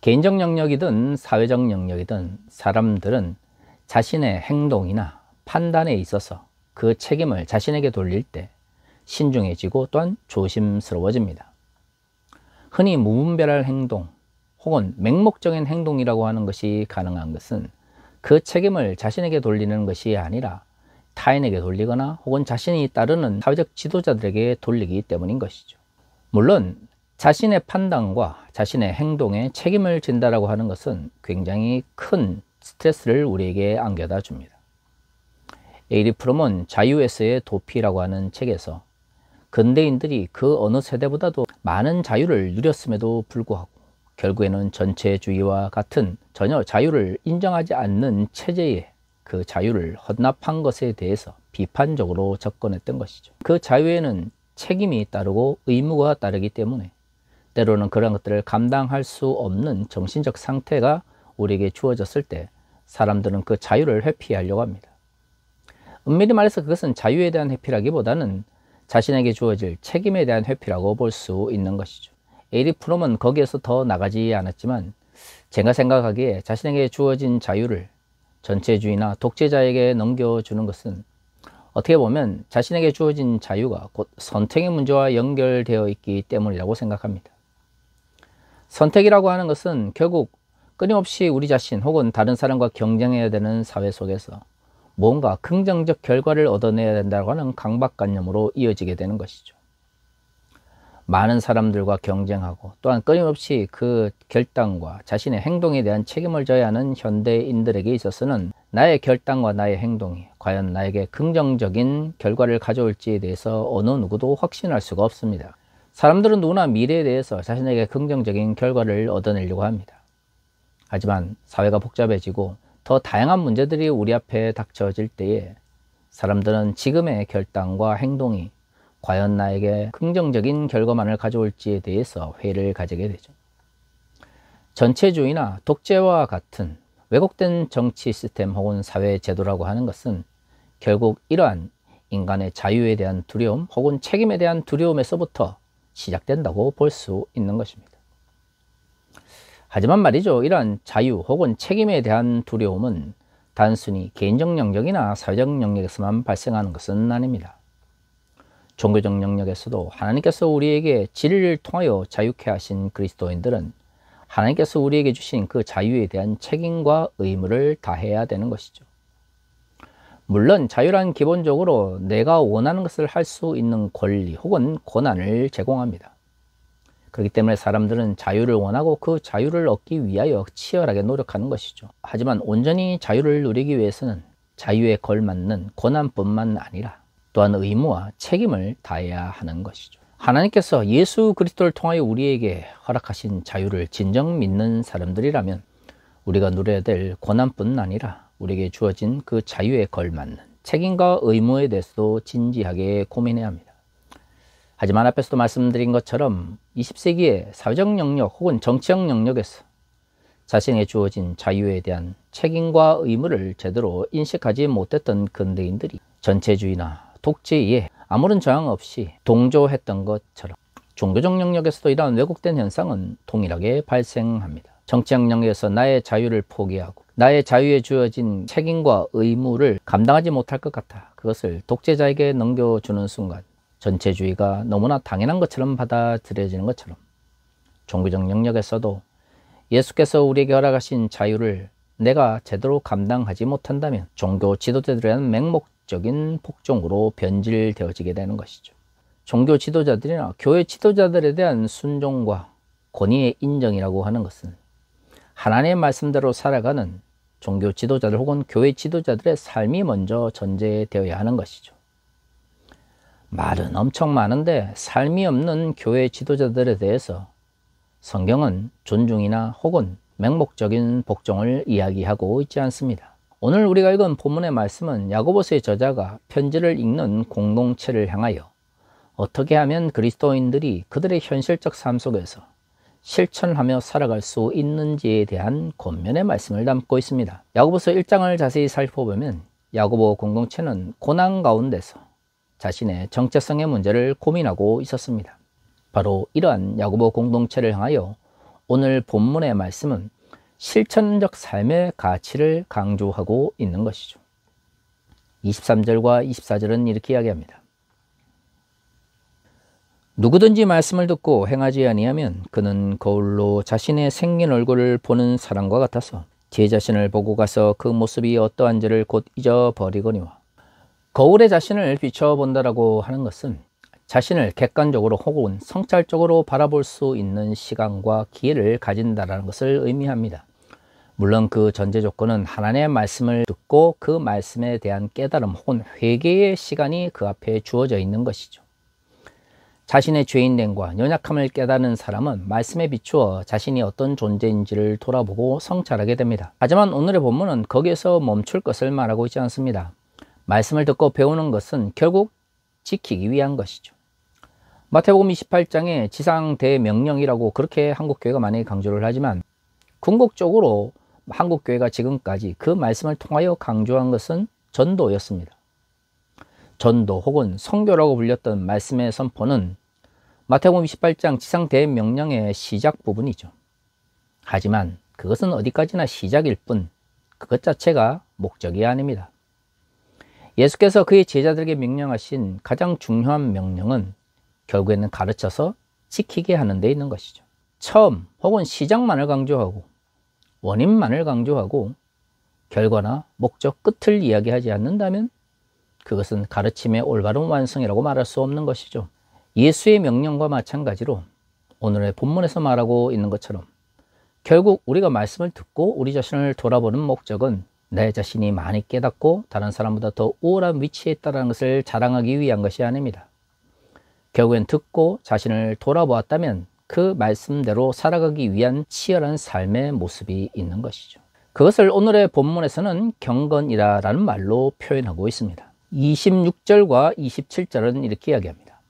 개인적 영역이든 사회적 영역이든 사람들은 자신의 행동이나 판단에 있어서 그 책임을 자신에게 돌릴 때 신중해지고 또한 조심스러워집니다. 흔히 무분별한 행동 혹은 맹목적인 행동이라고 하는 것이 가능한 것은 그 책임을 자신에게 돌리는 것이 아니라 타인에게 돌리거나 혹은 자신이 따르는 사회적 지도자들에게 돌리기 때문인 것이죠. 물론 자신의 판단과 자신의 행동에 책임을 진다라고 하는 것은 굉장히 큰 스트레스를 우리에게 안겨다 줍니다. 에이리 프롬은 자유에서의 도피라고 하는 책에서 근대인들이 그 어느 세대보다도 많은 자유를 누렸음에도 불구하고 결국에는 전체주의와 같은 전혀 자유를 인정하지 않는 체제에 그 자유를 헌납한 것에 대해서 비판적으로 접근했던 것이죠. 그 자유에는 책임이 따르고 의무가 따르기 때문에 때로는 그런 것들을 감당할 수 없는 정신적 상태가 우리에게 주어졌을 때 사람들은 그 자유를 회피하려고 합니다. 엄밀히 말해서 그것은 자유에 대한 회피라기보다는 자신에게 주어질 책임에 대한 회피라고 볼 수 있는 것이죠. 에이리 프롬은 거기에서 더 나가지 않았지만 제가 생각하기에 자신에게 주어진 자유를 전체주의나 독재자에게 넘겨주는 것은 어떻게 보면 자신에게 주어진 자유가 곧 선택의 문제와 연결되어 있기 때문이라고 생각합니다. 선택이라고 하는 것은 결국 끊임없이 우리 자신 혹은 다른 사람과 경쟁해야 되는 사회 속에서 뭔가 긍정적 결과를 얻어내야 된다고 하는 강박관념으로 이어지게 되는 것이죠. 많은 사람들과 경쟁하고 또한 끊임없이 그 결단과 자신의 행동에 대한 책임을 져야 하는 현대인들에게 있어서는 나의 결단과 나의 행동이 과연 나에게 긍정적인 결과를 가져올지에 대해서 어느 누구도 확신할 수가 없습니다. 사람들은 누구나 미래에 대해서 자신에게 긍정적인 결과를 얻어내려고 합니다. 하지만 사회가 복잡해지고 더 다양한 문제들이 우리 앞에 닥쳐질 때에 사람들은 지금의 결단과 행동이 과연 나에게 긍정적인 결과만을 가져올지에 대해서 회의를 가지게 되죠. 전체주의나 독재와 같은 왜곡된 정치 시스템 혹은 사회 제도라고 하는 것은 결국 이러한 인간의 자유에 대한 두려움 혹은 책임에 대한 두려움에서부터 시작된다고 볼 수 있는 것입니다. 하지만 말이죠, 이러한 자유 혹은 책임에 대한 두려움은 단순히 개인적 영역이나 사회적 영역에서만 발생하는 것은 아닙니다. 종교적 영역에서도 하나님께서 우리에게 진리를 통하여 자유케 하신 그리스도인들은 하나님께서 우리에게 주신 그 자유에 대한 책임과 의무를 다해야 되는 것이죠. 물론 자유란 기본적으로 내가 원하는 것을 할 수 있는 권리 혹은 권한을 제공합니다. 그렇기 때문에 사람들은 자유를 원하고 그 자유를 얻기 위하여 치열하게 노력하는 것이죠. 하지만 온전히 자유를 누리기 위해서는 자유에 걸맞는 권한뿐만 아니라 또한 의무와 책임을 다해야 하는 것이죠. 하나님께서 예수 그리스도를 통하여 우리에게 허락하신 자유를 진정 믿는 사람들이라면 우리가 누려야 될 권한뿐 아니라 우리에게 주어진 그 자유에 걸맞는 책임과 의무에 대해서도 진지하게 고민해야 합니다. 하지만 앞에서도 말씀드린 것처럼 20세기의 사회적 영역 혹은 정치적 영역에서 자신에게 주어진 자유에 대한 책임과 의무를 제대로 인식하지 못했던 근대인들이 전체주의나 독재에 아무런 저항 없이 동조했던 것처럼 종교적 영역에서도 이러한 왜곡된 현상은 동일하게 발생합니다. 정치적 영역에서 나의 자유를 포기하고 나의 자유에 주어진 책임과 의무를 감당하지 못할 것 같아 그것을 독재자에게 넘겨주는 순간 전체주의가 너무나 당연한 것처럼 받아들여지는 것처럼 종교적 영역에서도 예수께서 우리에게 허락하신 자유를 내가 제대로 감당하지 못한다면 종교 지도자들에 대한 맹목적인 복종으로 변질되어지게 되는 것이죠. 종교 지도자들이나 교회 지도자들에 대한 순종과 권위의 인정이라고 하는 것은 하나님의 말씀대로 살아가는 종교 지도자들 혹은 교회 지도자들의 삶이 먼저 전제되어야 하는 것이죠. 말은 엄청 많은데 삶이 없는 교회 지도자들에 대해서 성경은 존중이나 혹은 맹목적인 복종을 이야기하고 있지 않습니다. 오늘 우리가 읽은 본문의 말씀은 야고보서의 저자가 편지를 읽는 공동체를 향하여 어떻게 하면 그리스도인들이 그들의 현실적 삶 속에서 실천하며 살아갈 수 있는지에 대한 권면의 말씀을 담고 있습니다. 야고보서 1장을 자세히 살펴보면 야고보 공동체는 고난 가운데서 자신의 정체성의 문제를 고민하고 있었습니다. 바로 이러한 야고보 공동체를 향하여 오늘 본문의 말씀은 실천적 삶의 가치를 강조하고 있는 것이죠. 23절과 24절은 이렇게 이야기합니다. 누구든지 말씀을 듣고 행하지 아니하면 그는 거울로 자신의 생긴 얼굴을 보는 사람과 같아서 제 자신을 보고 가서 그 모습이 어떠한지를 곧 잊어버리거니와. 거울에 자신을 비춰본다라고 하는 것은 자신을 객관적으로 혹은 성찰적으로 바라볼 수 있는 시간과 기회를 가진다라는 것을 의미합니다. 물론 그 전제 조건은 하나님의 말씀을 듣고 그 말씀에 대한 깨달음 혹은 회개의 시간이 그 앞에 주어져 있는 것이죠. 자신의 죄인됨과 연약함을 깨닫는 사람은 말씀에 비추어 자신이 어떤 존재인지를 돌아보고 성찰하게 됩니다. 하지만 오늘의 본문은 거기에서 멈출 것을 말하고 있지 않습니다. 말씀을 듣고 배우는 것은 결국 지키기 위한 것이죠. 마태복음 28장에 지상대명령이라고 그렇게 한국교회가 많이 강조를 하지만 궁극적으로 한국교회가 지금까지 그 말씀을 통하여 강조한 것은 전도였습니다. 전도 혹은 선교라고 불렸던 말씀의 선포는 마태복음 28장 지상대명령의 시작 부분이죠. 하지만 그것은 어디까지나 시작일 뿐 그것 자체가 목적이 아닙니다. 예수께서 그의 제자들에게 명령하신 가장 중요한 명령은 결국에는 가르쳐서 지키게 하는 데 있는 것이죠. 처음 혹은 시작만을 강조하고 원인만을 강조하고 결과나 목적 끝을 이야기하지 않는다면 그것은 가르침의 올바른 완성이라고 말할 수 없는 것이죠. 예수의 명령과 마찬가지로 오늘의 본문에서 말하고 있는 것처럼 결국 우리가 말씀을 듣고 우리 자신을 돌아보는 목적은 내 자신이 많이 깨닫고 다른 사람보다 더 우월한 위치에 있다는 것을 자랑하기 위한 것이 아닙니다. 결국엔 듣고 자신을 돌아보았다면 그 말씀대로 살아가기 위한 치열한 삶의 모습이 있는 것이죠. 그것을 오늘의 본문에서는 경건이라는 말로 표현하고 있습니다. 26절과 27절은 이렇게 이야기합니다.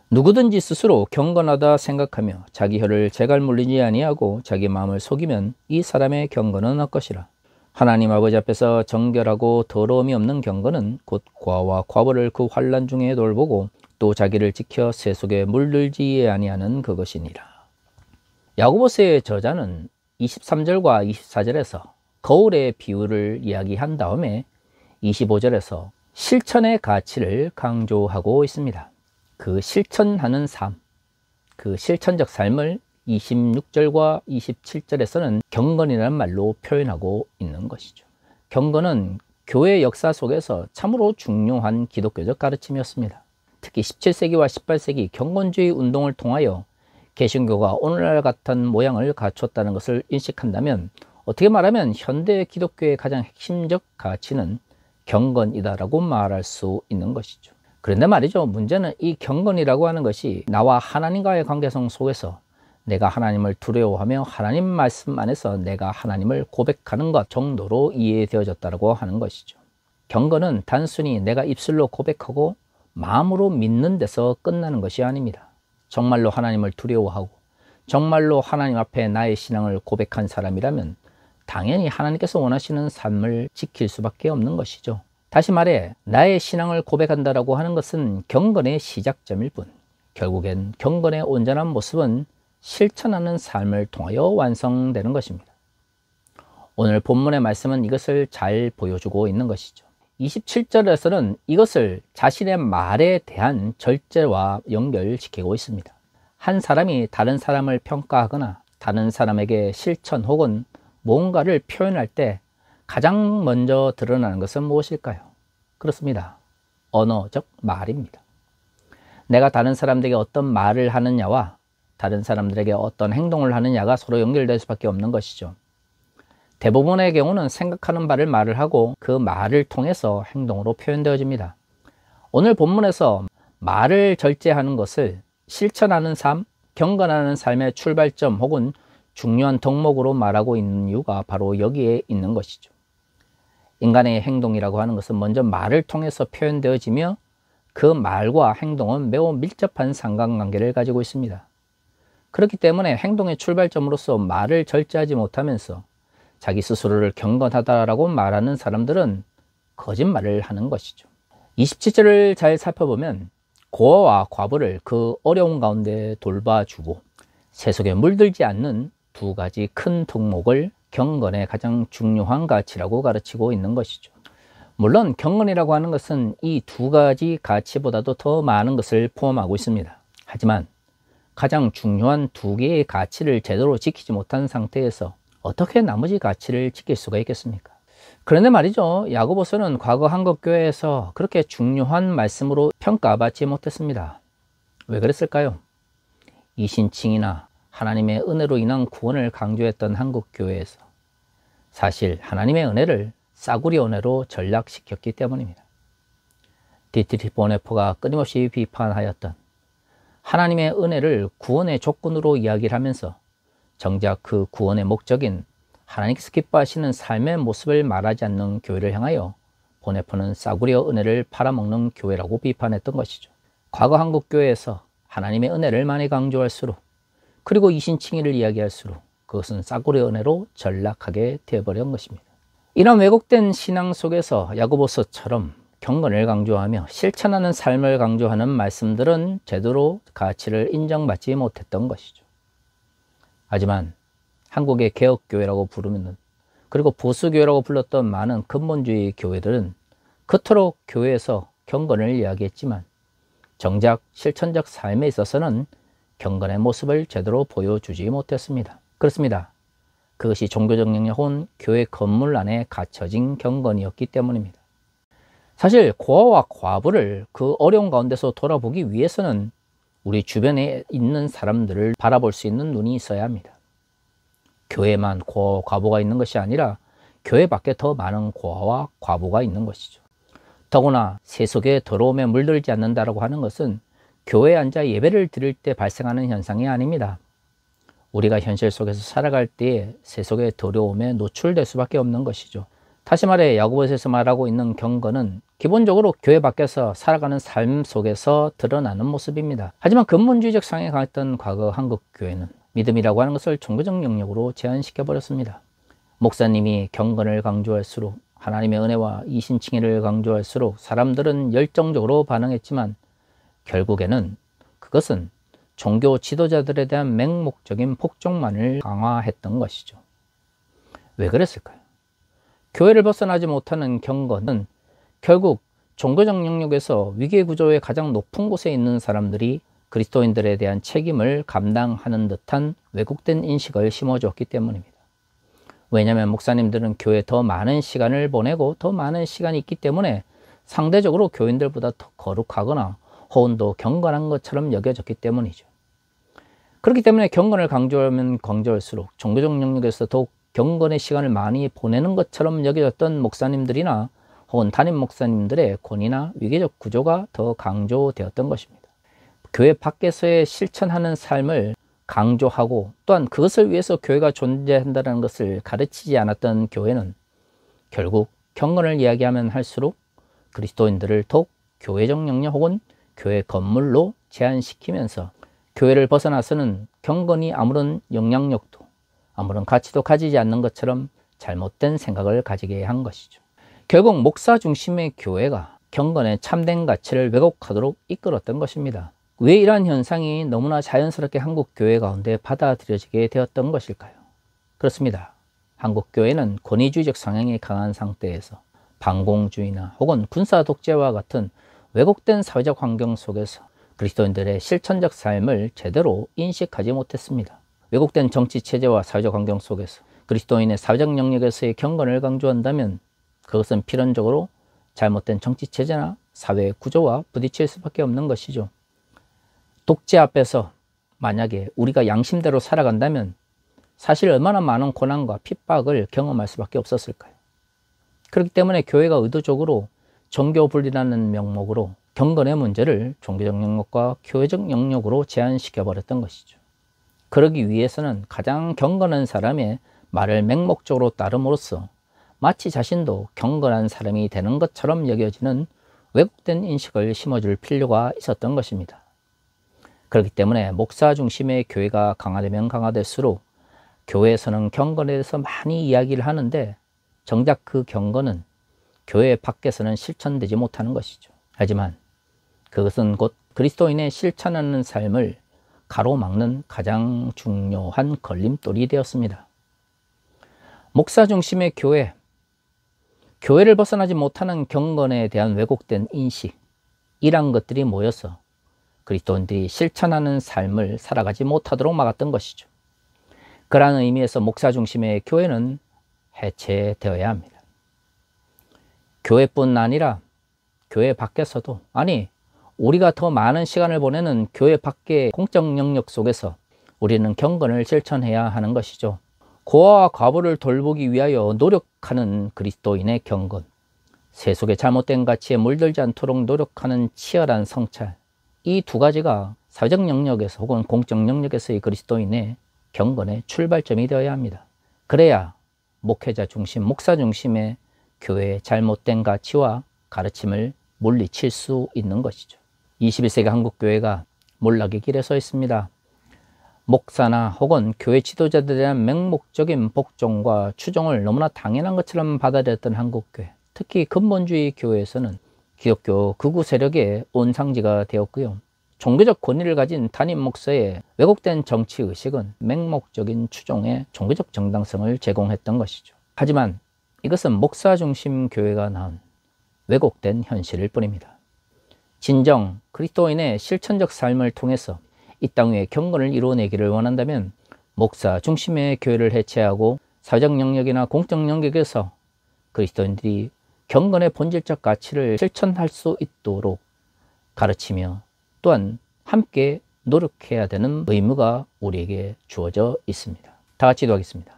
누구든지 스스로 경건하다 생각하며 자기 혀를 재갈 물리지 아니하고 자기 마음을 속이면 이 사람의 경건은 헛것이라. 하나님 아버지 앞에서 정결하고 더러움이 없는 경건은 곧 과와 과부를 그 환난 중에 돌보고 또 자기를 지켜 새 속에 물들지 아니하는 그것이니라. 야고보서의 저자는 23절과 24절에서 거울의 비유를 이야기한 다음에 25절에서 실천의 가치를 강조하고 있습니다. 그 실천하는 삶, 그 실천적 삶을 26절과 27절에서는 경건이라는 말로 표현하고 있는 것이죠. 경건은 교회 역사 속에서 참으로 중요한 기독교적 가르침이었습니다. 특히 17세기와 18세기 경건주의 운동을 통하여 개신교가 오늘날 같은 모양을 갖췄다는 것을 인식한다면 어떻게 말하면 현대 기독교의 가장 핵심적 가치는 경건이다라고 말할 수 있는 것이죠. 그런데 말이죠, 문제는 이 경건이라고 하는 것이 나와 하나님과의 관계성 속에서 내가 하나님을 두려워하며 하나님 말씀 안에서 내가 하나님을 고백하는 것 정도로 이해되어졌다고 하는 것이죠. 경건은 단순히 내가 입술로 고백하고 마음으로 믿는 데서 끝나는 것이 아닙니다. 정말로 하나님을 두려워하고 정말로 하나님 앞에 나의 신앙을 고백한 사람이라면 당연히 하나님께서 원하시는 삶을 지킬 수밖에 없는 것이죠. 다시 말해 나의 신앙을 고백한다라고 하는 것은 경건의 시작점일 뿐 결국엔 경건의 온전한 모습은 실천하는 삶을 통하여 완성되는 것입니다. 오늘 본문의 말씀은 이것을 잘 보여주고 있는 것이죠. 27절에서는 이것을 자신의 말에 대한 절제와 연결시키고 있습니다. 한 사람이 다른 사람을 평가하거나 다른 사람에게 실천 혹은 뭔가를 표현할 때 가장 먼저 드러나는 것은 무엇일까요? 그렇습니다. 언어적 말입니다. 내가 다른 사람들에게 어떤 말을 하느냐와 다른 사람들에게 어떤 행동을 하느냐가 서로 연결될 수밖에 없는 것이죠. 대부분의 경우는 생각하는 바를 말을 하고 그 말을 통해서 행동으로 표현되어집니다. 오늘 본문에서 말을 절제하는 것을 실천하는 삶, 경건하는 삶의 출발점 혹은 중요한 덕목으로 말하고 있는 이유가 바로 여기에 있는 것이죠. 인간의 행동이라고 하는 것은 먼저 말을 통해서 표현되어지며 그 말과 행동은 매우 밀접한 상관관계를 가지고 있습니다. 그렇기 때문에 행동의 출발점으로서 말을 절제하지 못하면서 자기 스스로를 경건하다라고 말하는 사람들은 거짓말을 하는 것이죠. 27절을 잘 살펴보면 고아와 과부를 그 어려운 가운데 돌봐주고 새 속에 물들지 않는 두 가지 큰 덕목을 경건의 가장 중요한 가치라고 가르치고 있는 것이죠. 물론 경건이라고 하는 것은 이 두 가지 가치보다도 더 많은 것을 포함하고 있습니다. 하지만 가장 중요한 두 개의 가치를 제대로 지키지 못한 상태에서 어떻게 나머지 가치를 지킬 수가 있겠습니까? 그런데 말이죠, 야고보서는 과거 한국교회에서 그렇게 중요한 말씀으로 평가받지 못했습니다. 왜 그랬을까요? 이신칭이나 하나님의 은혜로 인한 구원을 강조했던 한국교회에서 사실 하나님의 은혜를 싸구려 은혜로 전락시켰기 때문입니다. 디트리히 보네포가 끊임없이 비판하였던 하나님의 은혜를 구원의 조건으로 이야기를 하면서 정작 그 구원의 목적인 하나님께서 기뻐하시는 삶의 모습을 말하지 않는 교회를 향하여 보네포는 싸구려 은혜를 팔아먹는 교회라고 비판했던 것이죠. 과거 한국교회에서 하나님의 은혜를 많이 강조할수록, 그리고 이신칭의를 이야기할수록 그것은 싸구려 은혜로 전락하게 되어버린 것입니다. 이런 왜곡된 신앙 속에서 야고보서처럼 경건을 강조하며 실천하는 삶을 강조하는 말씀들은 제대로 가치를 인정받지 못했던 것이죠. 하지만 한국의 개혁교회라고 부르면, 그리고 보수교회라고 불렀던 많은 근본주의 교회들은 그토록 교회에서 경건을 이야기했지만 정작 실천적 삶에 있어서는 경건의 모습을 제대로 보여주지 못했습니다. 그렇습니다. 그것이 종교적 영역 혹은 교회 건물 안에 갇혀진 경건이었기 때문입니다. 사실 고아와 과부를 그 어려운 가운데서 돌아보기 위해서는 우리 주변에 있는 사람들을 바라볼 수 있는 눈이 있어야 합니다. 교회만 고아와 과부가 있는 것이 아니라 교회 밖에 더 많은 고아와 과부가 있는 것이죠. 더구나 세속의 더러움에 물들지 않는다고 하는 것은 교회에 앉아 예배를 드릴 때 발생하는 현상이 아닙니다. 우리가 현실 속에서 살아갈 때에 세속의 더러움에 노출될 수밖에 없는 것이죠. 다시 말해 야고보서에서 말하고 있는 경건은 기본적으로 교회 밖에서 살아가는 삶 속에서 드러나는 모습입니다. 하지만 근본주의적 성향이 강했던 과거 한국교회는 믿음이라고 하는 것을 종교적 영역으로 제한시켜 버렸습니다. 목사님이 경건을 강조할수록, 하나님의 은혜와 이신칭의를 강조할수록 사람들은 열정적으로 반응했지만 결국에는 그것은 종교 지도자들에 대한 맹목적인 폭력만을 강화했던 것이죠. 왜 그랬을까요? 교회를 벗어나지 못하는 경건은 결국 종교적 영역에서 위계구조의 가장 높은 곳에 있는 사람들이 그리스도인들에 대한 책임을 감당하는 듯한 왜곡된 인식을 심어주었기 때문입니다. 왜냐하면 목사님들은 교회에 더 많은 시간을 보내고 더 많은 시간이 있기 때문에 상대적으로 교인들보다 더 거룩하거나 혹은 더 경건한 것처럼 여겨졌기 때문이죠. 그렇기 때문에 경건을 강조하면 강조할수록 종교적 영역에서 더욱 경건의 시간을 많이 보내는 것처럼 여겨졌던 목사님들이나 혹은 담임 목사님들의 권위나 위계적 구조가 더 강조되었던 것입니다. 교회 밖에서의 실천하는 삶을 강조하고 또한 그것을 위해서 교회가 존재한다는 것을 가르치지 않았던 교회는 결국 경건을 이야기하면 할수록 그리스도인들을 더욱 교회적 영역 혹은 교회 건물로 제한시키면서 교회를 벗어나서는 경건이 아무런 영향력도 아무런 가치도 가지지 않는 것처럼 잘못된 생각을 가지게 한 것이죠. 결국 목사 중심의 교회가 경건의 참된 가치를 왜곡하도록 이끌었던 것입니다. 왜 이러한 현상이 너무나 자연스럽게 한국 교회 가운데 받아들여지게 되었던 것일까요? 그렇습니다. 한국 교회는 권위주의적 성향이 강한 상태에서 반공주의나 혹은 군사 독재와 같은 왜곡된 사회적 환경 속에서 그리스도인들의 실천적 삶을 제대로 인식하지 못했습니다. 왜곡된 정치 체제와 사회적 환경 속에서 그리스도인의 사회적 영역에서의 경건을 강조한다면 그것은 필연적으로 잘못된 정치 체제나 사회 구조와 부딪힐 수밖에 없는 것이죠. 독재 앞에서 만약에 우리가 양심대로 살아간다면 사실 얼마나 많은 고난과 핍박을 경험할 수밖에 없었을까요? 그렇기 때문에 교회가 의도적으로 종교 분리라는 명목으로 경건의 문제를 종교적 영역과 교회적 영역으로 제한시켜 버렸던 것이죠. 그러기 위해서는 가장 경건한 사람의 말을 맹목적으로 따름으로써 마치 자신도 경건한 사람이 되는 것처럼 여겨지는 왜곡된 인식을 심어줄 필요가 있었던 것입니다. 그렇기 때문에 목사 중심의 교회가 강화되면 강화될수록 교회에서는 경건에 대해서 많이 이야기를 하는데 정작 그 경건은 교회 밖에서는 실천되지 못하는 것이죠. 하지만 그것은 곧 그리스도인의 실천하는 삶을 가로막는 가장 중요한 걸림돌이 되었습니다. 목사 중심의 교회, 교회를 벗어나지 못하는 경건에 대한 왜곡된 인식, 이런 것들이 모여서 그리스도인들이 실천하는 삶을 살아가지 못하도록 막았던 것이죠. 그러한 의미에서 목사 중심의 교회는 해체되어야 합니다. 교회뿐 아니라 교회 밖에서도, 아니 우리가 더 많은 시간을 보내는 교회 밖의 공적 영역 속에서 우리는 경건을 실천해야 하는 것이죠. 고아와 과부를 돌보기 위하여 노력하는 그리스도인의 경건, 세속의 잘못된 가치에 물들지 않도록 노력하는 치열한 성찰, 이 두 가지가 사회적 영역에서 혹은 공적 영역에서의 그리스도인의 경건의 출발점이 되어야 합니다. 그래야 목회자 중심, 목사 중심의 교회의 잘못된 가치와 가르침을 물리칠 수 있는 것이죠. 21세기 한국교회가 몰락의 길에 서 있습니다. 목사나 혹은 교회 지도자들에 대한 맹목적인 복종과 추종을 너무나 당연한 것처럼 받아들였던 한국교회, 특히 근본주의 교회에서는 기독교 극우 세력의 온상지가 되었고요. 종교적 권위를 가진 담임 목사의 왜곡된 정치의식은 맹목적인 추종의 종교적 정당성을 제공했던 것이죠. 하지만 이것은 목사 중심 교회가 낳은 왜곡된 현실일 뿐입니다. 진정 그리스도인의 실천적 삶을 통해서 이 땅 위에 경건을 이루어내기를 원한다면 목사 중심의 교회를 해체하고 사회적 영역이나 공적 영역에서 그리스도인들이 경건의 본질적 가치를 실천할 수 있도록 가르치며 또한 함께 노력해야 되는 의무가 우리에게 주어져 있습니다. 다 같이 기도하겠습니다.